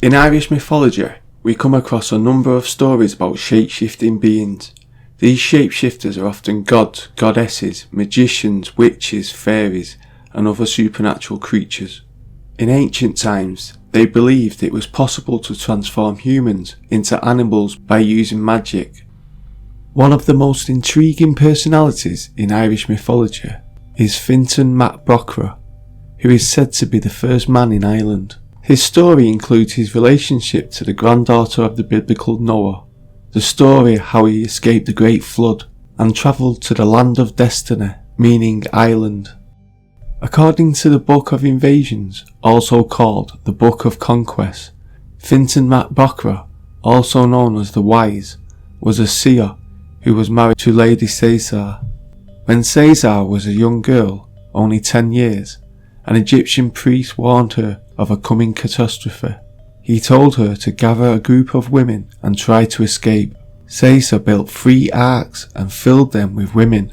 In Irish mythology, we come across a number of stories about shape-shifting beings. These shapeshifters are often gods, goddesses, magicians, witches, fairies, and other supernatural creatures. In ancient times, they believed it was possible to transform humans into animals by using magic. One of the most intriguing personalities in Irish mythology is Fintan mac Brocra, who is said to be the first man in Ireland. His story includes his relationship to the granddaughter of the biblical Noah, the story how he escaped the Great Flood and travelled to the Land of Destiny, meaning Ireland. According to the Book of Invasions, also called the Book of Conquest, Fintan mac Brocra, also known as the Wise, was a seer who was married to Lady Caesar. When Caesar was a young girl, only 10 years, an Egyptian priest warned her of a coming catastrophe. He told her to gather a group of women and try to escape. Caesar built 3 arks and filled them with women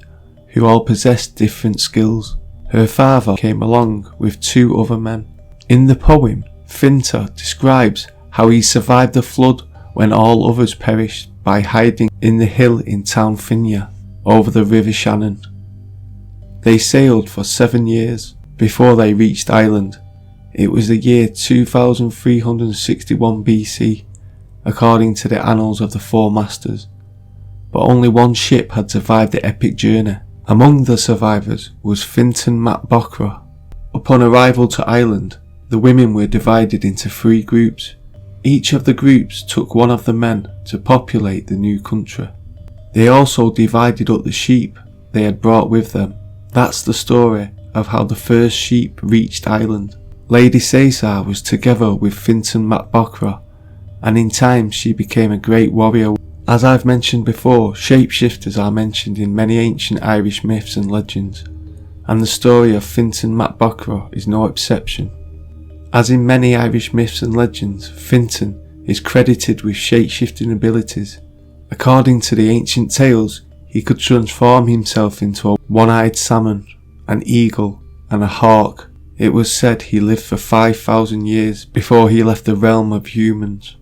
who all possessed different skills. Her father came along with 2 other men. In the poem, Fintan describes how he survived the flood when all others perished by hiding in the hill in Town Finney over the River Shannon. They sailed for 7 years before they reached Ireland. It was the year 2361 BC, according to the annals of the Four Masters, but only one ship had survived the epic journey. Among the survivors was Fintan mac Brocra. Upon arrival to Ireland, the women were divided into 3 groups. Each of the groups took one of the men to populate the new country. They also divided up the sheep they had brought with them. That's the story of how the first sheep reached Ireland. Lady Caesar was together with Fintan mac Brocra, and in time she became a great warrior. As I've mentioned before, shapeshifters are mentioned in many ancient Irish myths and legends, and the story of Fintan mac Brocra is no exception. As in many Irish myths and legends, Fintan is credited with shape-shifting abilities. According to the ancient tales, he could transform himself into a one-eyed salmon, an eagle, and a hawk. It was said he lived for 5,000 years before he left the realm of humans.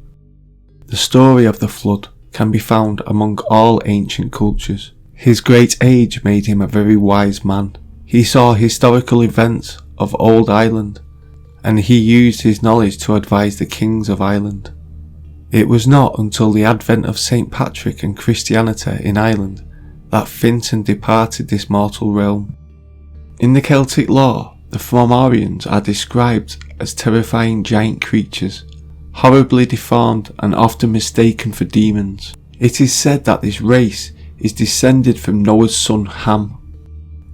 The story of the flood can be found among all ancient cultures. His great age made him a very wise man. He saw historical events of old Ireland, and he used his knowledge to advise the kings of Ireland. It was not until the advent of St. Patrick and Christianity in Ireland that Fintan departed this mortal realm. In the Celtic lore, the Fomorians are described as terrifying giant creatures, horribly deformed and often mistaken for demons. It is said that this race is descended from Noah's son Ham.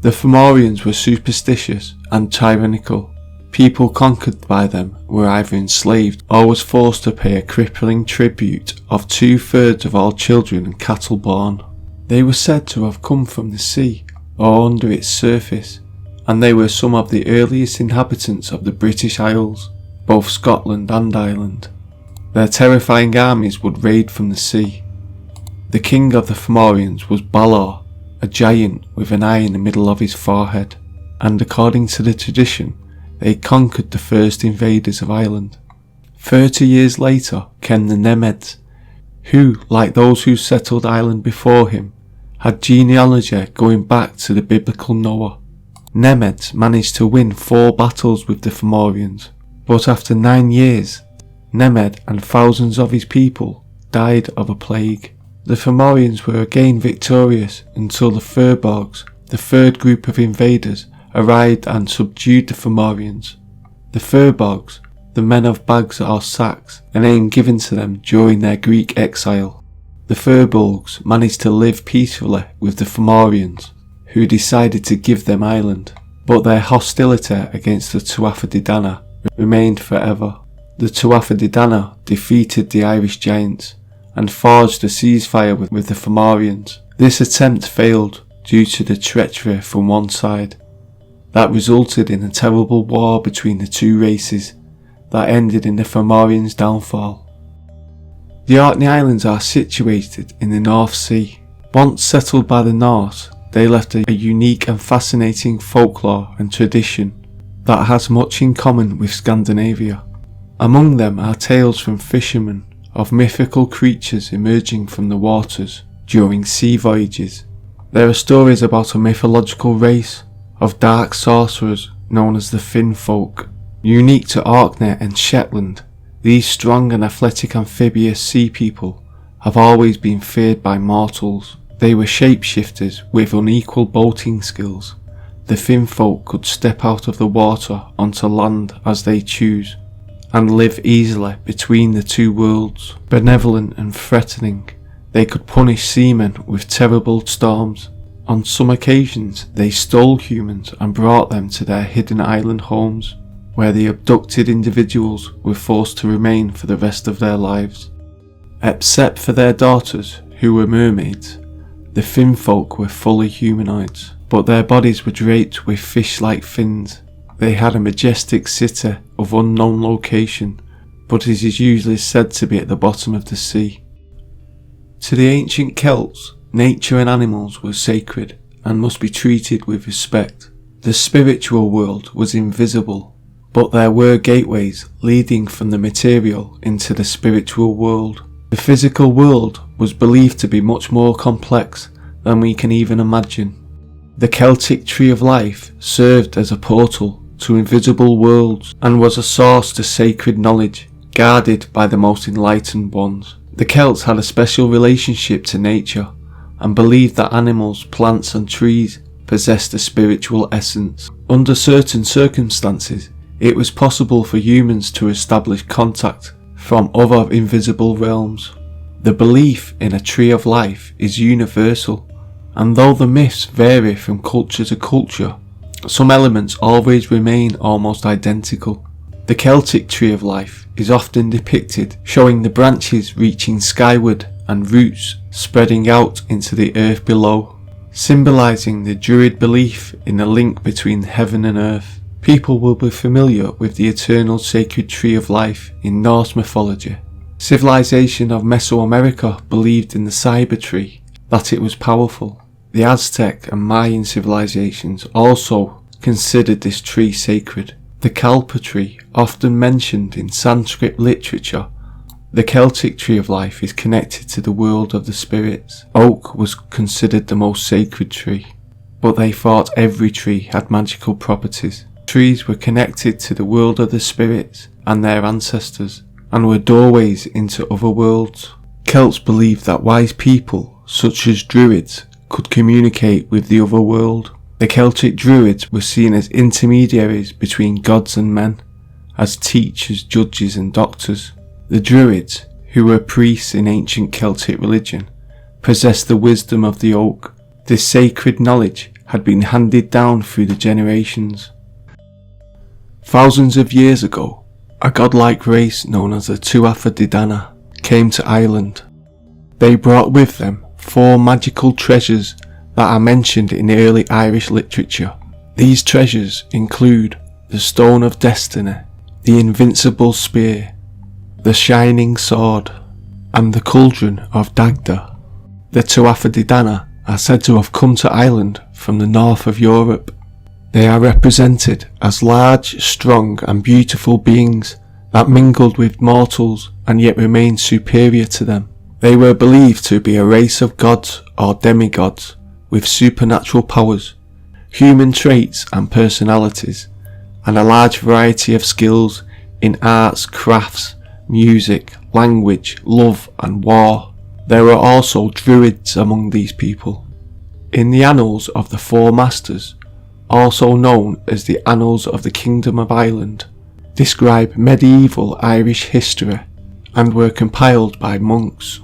The Fomorians were superstitious and tyrannical. People conquered by them were either enslaved or was forced to pay a crippling tribute of 2/3 of all children and cattle born. They were said to have come from the sea or under its surface, and they were some of the earliest inhabitants of the British Isles, both Scotland and Ireland. Their terrifying armies would raid from the sea. The king of the Fomorians was Balor, a giant with an eye in the middle of his forehead, and according to the tradition, they conquered the first invaders of Ireland. 30 years later came the Nemeds, who, like those who settled Ireland before him, had genealogy going back to the biblical Noah. Nemeds managed to win 4 battles with the Fomorians, but after 9 years, Nemed and thousands of his people died of a plague. The Fomorians were again victorious until the Firbolgs, the third group of invaders, arrived and subdued the Fomorians. The Firbolgs, the men of bags or sacks, a name given to them during their Greek exile. The Firbolgs managed to live peacefully with the Fomorians, who decided to give them Ireland, but their hostility against the Tuatha De Danann remained forever. The Tuatha De Danann defeated the Irish giants and forged a ceasefire with the Fomorians. This attempt failed due to the treachery from one side. That resulted in a terrible war between the two races that ended in the Fomorians' downfall. The Orkney Islands are situated in the North Sea. Once settled by the Norse, they left a unique and fascinating folklore and tradition that has much in common with Scandinavia. Among them are tales from fishermen of mythical creatures emerging from the waters during sea voyages. There are stories about a mythological race of dark sorcerers known as the Finn folk. Unique to Orkney and Shetland, these strong and athletic amphibious sea people have always been feared by mortals. They were shapeshifters with unequal boating skills. The Finn folk could step out of the water onto land as they choose, and live easily between the two worlds. Benevolent and threatening, they could punish seamen with terrible storms. On some occasions, they stole humans and brought them to their hidden island homes, where the abducted individuals were forced to remain for the rest of their lives. Except for their daughters, who were mermaids, the Finn folk were fully humanoids, but their bodies were draped with fish-like fins. They had a majestic city of unknown location, but it is usually said to be at the bottom of the sea. To the ancient Celts, nature and animals were sacred and must be treated with respect. The spiritual world was invisible, but there were gateways leading from the material into the spiritual world. The physical world was believed to be much more complex than we can even imagine. The Celtic Tree of Life served as a portal to invisible worlds and was a source to sacred knowledge, guarded by the most enlightened ones. The Celts had a special relationship to nature and believed that animals, plants and trees possessed a spiritual essence. Under certain circumstances, it was possible for humans to establish contact from other invisible realms. The belief in a tree of life is universal, and though the myths vary from culture to culture, some elements always remain almost identical. The Celtic Tree of Life is often depicted showing the branches reaching skyward and roots spreading out into the earth below, symbolising the Druid belief in the link between heaven and earth. People will be familiar with the eternal sacred tree of life in Norse mythology. Civilization of Mesoamerica believed in the cyber tree, that it was powerful. The Aztec and Mayan civilizations also considered this tree sacred. The Kalpa tree, often mentioned in Sanskrit literature, the Celtic Tree of Life is connected to the world of the spirits. Oak was considered the most sacred tree, but they thought every tree had magical properties. Trees were connected to the world of the spirits and their ancestors, and were doorways into other worlds. Celts believed that wise people, such as druids, could communicate with the other world. The Celtic druids were seen as intermediaries between gods and men, as teachers, judges and doctors. The druids, who were priests in ancient Celtic religion, possessed the wisdom of the oak. This sacred knowledge had been handed down through the generations. Thousands of years ago, a godlike race known as the Tuatha De Danann came to Ireland. They brought with them 4 magical treasures that are mentioned in early Irish literature. These treasures include the Stone of Destiny, the Invincible Spear, the Shining Sword, and the Cauldron of Dagda. The Tuatha De Danann are said to have come to Ireland from the north of Europe. They are represented as large, strong and beautiful beings that mingled with mortals and yet remained superior to them. They were believed to be a race of gods or demigods with supernatural powers, human traits and personalities, and a large variety of skills in arts, crafts, music, language, love and war. There were also druids among these people. In the Annals of the Four Masters, also known as the Annals of the Kingdom of Ireland, describe medieval Irish history and were compiled by monks.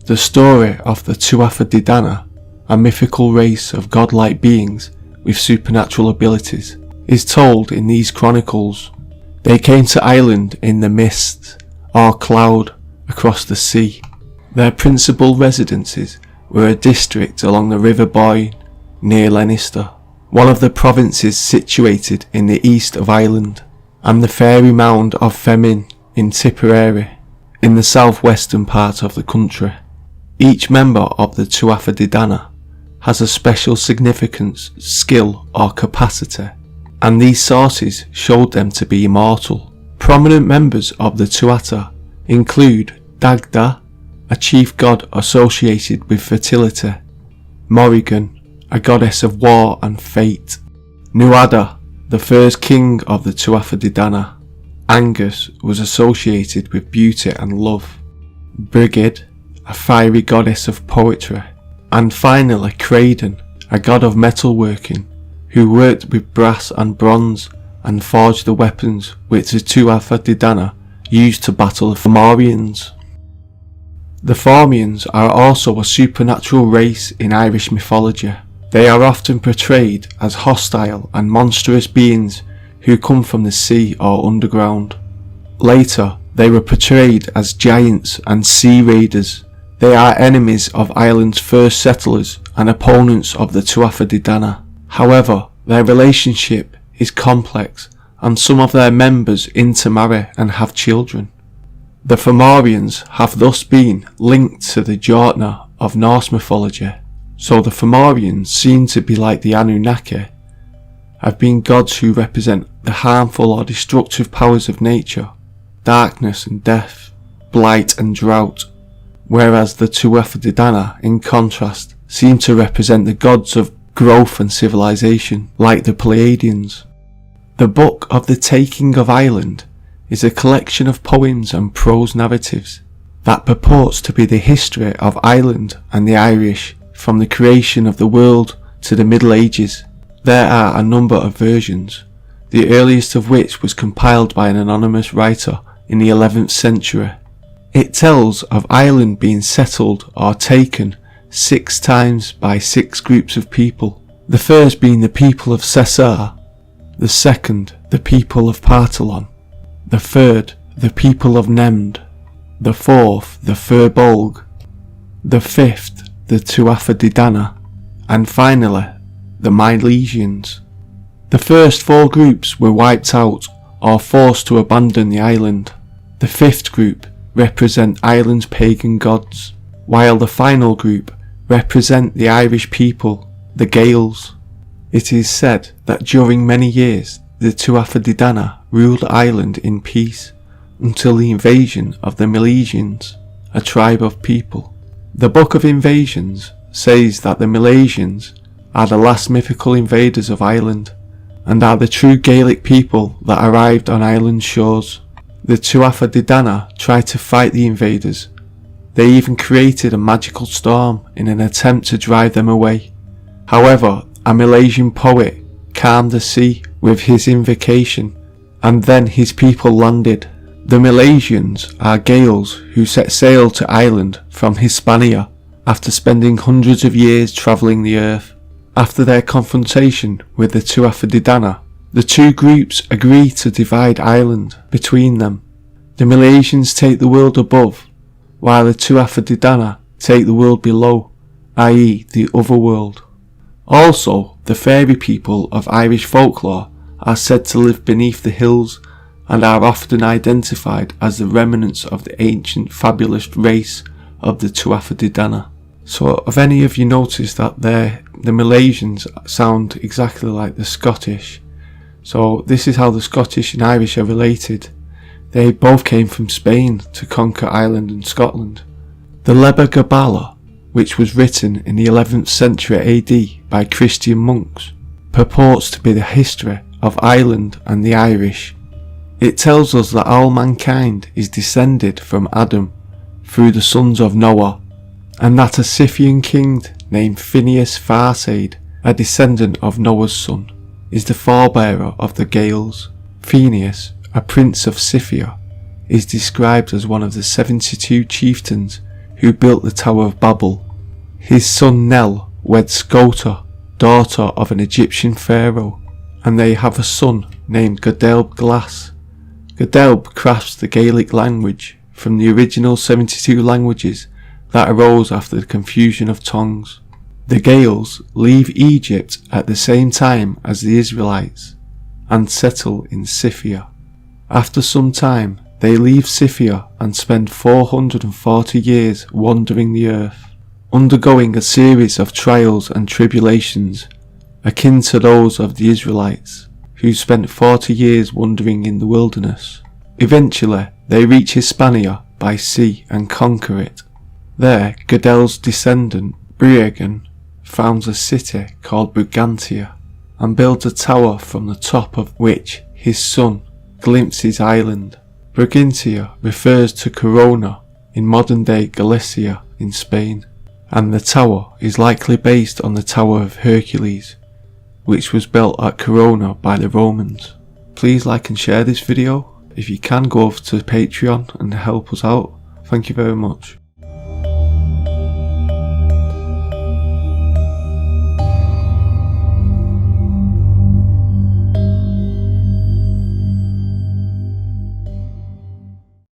The story of the Tuatha De Danann, a mythical race of godlike beings with supernatural abilities, is told in these chronicles. They came to Ireland in the mist or cloud across the sea. Their principal residences were a district along the River Boyne near Leinster, one of the provinces situated in the east of Ireland, and the fairy mound of Femin in Tipperary, in the southwestern part of the country. Each member of the Tuatha De Danann has a special significance, skill or capacity, and these sources showed them to be immortal, Prominent members of the Tuatha include Dagda, a chief god associated with fertility, Morrigan, a goddess of war and fate, Nuada, the first king of the Tuatha De Danann. Angus was associated with beauty and love, Brigid, a fiery goddess of poetry, and finally Craden, a god of metalworking, who worked with brass and bronze and forged the weapons which the Tuatha De Danann used to battle the Fomorians. The Fomorians are also a supernatural race in Irish mythology. They are often portrayed as hostile and monstrous beings who come from the sea or underground. Later, they were portrayed as giants and sea raiders. They are enemies of Ireland's first settlers and opponents of the Tuatha De Danann. However, their relationship is complex and some of their members intermarry and have children. The Fomorians have thus been linked to the Jotnar of Norse mythology, so the Fomorians seem to be like the Anunnaki, have been gods who represent the harmful or destructive powers of nature, darkness and death, blight and drought, whereas the Tuatha De Danann, in contrast, seem to represent the gods of growth and civilization, like the Pleiadians. The Book of the Taking of Ireland is a collection of poems and prose narratives that purports to be the history of Ireland and the Irish from the creation of the world to the Middle Ages. There are a number of versions, the earliest of which was compiled by an anonymous writer in the 11th century. It tells of Ireland being settled or taken 6 times by 6 groups of people, the first being the people of Cessair, the second the people of Partalon, the third the people of Nemd, the fourth the Firbolg, the fifth the Tuatha De Danann, and finally the Milesians. The first 4 groups were wiped out or forced to abandon the island. The 5th group represent Ireland's pagan gods, while the final group represent the Irish people, the Gaels. It is said that during many years the Tuatha De Danann ruled Ireland in peace until the invasion of the Milesians, a tribe of people. The Book of Invasions says that the Milesians are the last mythical invaders of Ireland and are the true Gaelic people that arrived on Ireland's shores. The Tuatha De Danann tried to fight the invaders. They even created a magical storm in an attempt to drive them away. However, a Milesian poet calmed the sea with his invocation, and then his people landed. The Milesians are Gaels who set sail to Ireland from Hispania after spending hundreds of years travelling the earth. After their confrontation with the Tuatha De Danann, the 2 groups agree to divide Ireland between them. The Milesians take the world above, while the Tuatha De Danann take the world below, i.e. the other world. Also, the fairy people of Irish folklore are said to live beneath the hills and are often identified as the remnants of the ancient fabulous race of the Tuatha De Danann. So have any of you noticed that the Milesians sound exactly like the Scottish? So this is how the Scottish and Irish are related. They both came from Spain to conquer Ireland and Scotland. The Liber Gabala, which was written in the 11th century AD by Christian monks, purports to be the history of Ireland and the Irish. It tells us that all mankind is descended from Adam through the sons of Noah, and that a Scythian king named Phineas Farsaid, a descendant of Noah's son, is the forebearer of the Gaels. Phineas, a prince of Scythia, is described as one of the 72 chieftains who built the Tower of Babel. His son Nel wed Scota, daughter of an Egyptian pharaoh, and they have a son named Godelb Glass. Godelb crafts the Gaelic language from the original 72 languages that arose after the confusion of tongues. The Gaels leave Egypt at the same time as the Israelites and settle in Scythia. After some time, they leave Scythia and spend 440 years wandering the earth, undergoing a series of trials and tribulations akin to those of the Israelites, who spent 40 years wandering in the wilderness. Eventually, they reach Hispania by sea and conquer it. There, Godel's descendant, Breagan, founds a city called Brigantia and builds a tower from the top of which his son glimpses Ireland. Brigantia refers to Corona in modern-day Galicia in Spain, and the tower is likely based on the Tower of Hercules, which was built at Corona by the Romans. Please like and share this video. If you can, go over to Patreon and help us out. Thank you very much.